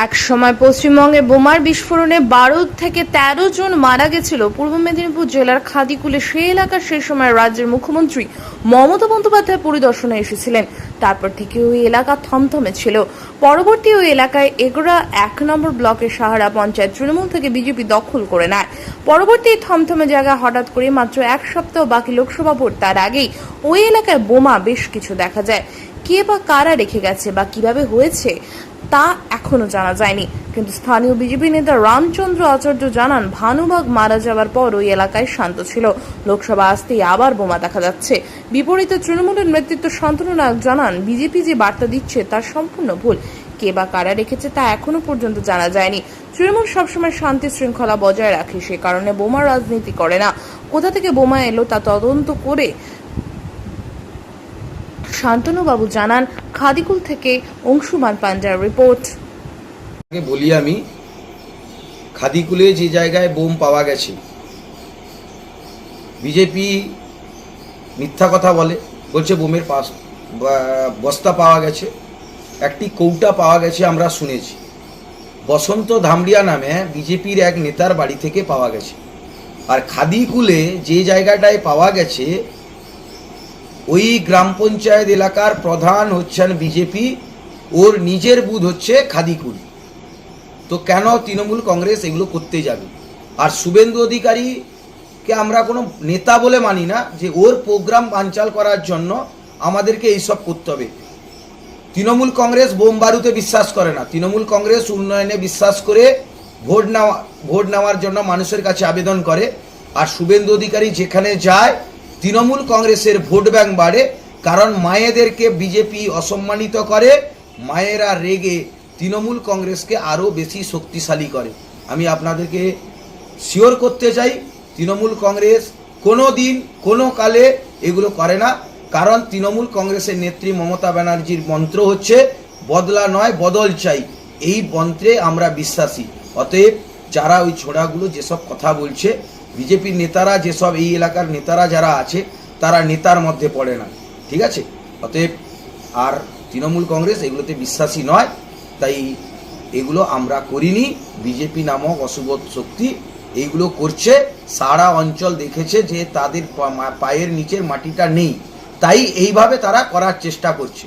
এক সময় পশ্চিমবঙ্গে বোমার বিস্ফোরণে 12 থেকে 13 জন মারা গেছিল পূর্ব মেদিনীপুর জেলার খাদিকুলে। সেই এলাকার সেই সময় রাজ্যের মুখ্যমন্ত্রী মমতা বন্দ্যোপাধ্যায় পরিদর্শনে এসেছিলেন। তারপর থেকে ওই এলাকা থমথমে ছিল। পরবর্তী ওই এলাকায় এগরা 1 নম্বর ব্লকের সাহারা পঞ্চায়েত তৃণমূল থেকে বিজেপি দখল করে নেয়। পরবর্তী থমথমে জায়গা হঠাৎ করে মাত্র এক সপ্তাহ বাকি লোকসভা ভোট, তার আগেই ওই এলাকায় বোমা বেশ কিছু দেখা যায়। কে বা কারা রেখে গেছে বা কিভাবে হয়েছে তা এখনো জানা যায়নি। কিন্তু স্থানীয় বিজেপি নেতা রামচন্দ্র আচার্য জানান, ভানুবাগ মারা যাওয়ার পর ওই এলাকায় শান্ত ছিল। লোকসভা আসতেই আবার বোমা দেখা যাচ্ছে। বিপরীতে তৃণমূলের নেতৃত্ব শান্তনু নায়ক জানান, বিজেপি যে বার্তা দিচ্ছে তার সম্পূর্ণ ভুল। কে বা কারা রেখেছে তা এখনো পর্যন্ত জানা যায়নি। তৃণমূল সবসময় শান্তি শৃঙ্খলা বজায় রাখে, সে কারণে বোমা রাজনীতি করে না। কোথা থেকে বোমা এলো তা তদন্ত করে শান্তনুবাবু জানান। খাদিকুল থেকে অংশুমান পান্ডার রিপোর্ট। বলি আমি, খাদিকুলে যে জায়গায় বোম পাওয়া গেছে, বিজেপি মিথ্যা কথা বলছে বোমের বস্তা পাওয়া গেছে, একটি কৌটা পাওয়া গেছে, আমরা শুনেছি। বসন্ত ধামড়িয়া নামে বিজেপির এক নেতার বাড়ি থেকে পাওয়া গেছে। আর খাদিকুলে যে জায়গাটায় পাওয়া গেছে, ওই গ্রাম পঞ্চায়েত এলাকার প্রধান হচ্ছেন বিজেপি, ওর নিজের বুথ হচ্ছে খাদিকুল। তো কেন তৃণমূল কংগ্রেস এগুলো করতে যাবে? আর শুভেন্দু অধিকারীকে আমরা কোনো নেতা বলে মানি না যে ওর প্রোগ্রাম বানচাল করার জন্য আমাদেরকে এইসব করতে হবে। তৃণমূল কংগ্রেস বোম বারুদে বিশ্বাস করে না। তৃণমূল কংগ্রেস উন্নয়নে বিশ্বাস করে ভোট নেওয়ার জন্য মানুষের কাছে আবেদন করে। আর শুভেন্দু অধিকারী যেখানে যায়, তৃণমূল কংগ্রেসের ভোট ব্যাংক বাড়ে। কারণ মায়েদেরকে বিজেপি অসম্মানিত করে, মায়েরা রেগে তৃণমূল কংগ্রেসকে আরও বেশি শক্তিশালী করে। আমি আপনাদেরকে শিওর করতে চাই, তৃণমূল কংগ্রেস কোনো দিন কোনো কালে এগুলো করে না। কারণ তৃণমূল কংগ্রেসের নেত্রী মমতা ব্যানার্জির মন্ত্র হচ্ছে বদলা নয় বদল চাই। এই মন্ত্রে আমরা বিশ্বাসী। অতএব যারা ওই ছোড়াগুলো যেসব কথা বলছে, বিজেপির নেতারা যেসব এই এলাকার নেতারা যারা আছে, তারা নেতার মধ্যে পড়ে না, ঠিক আছে? অতএব আর তৃণমূল কংগ্রেস এগুলোতে বিশ্বাসী নয়, তাই এগুলো আমরা করিনি। বিজেপি নামক অশুভ শক্তি এইগুলো করছে। সারা অঞ্চল দেখেছে যে তাদের পায়ের নিচের মাটিটা নেই, তাই এইভাবে তারা করার চেষ্টা করছে।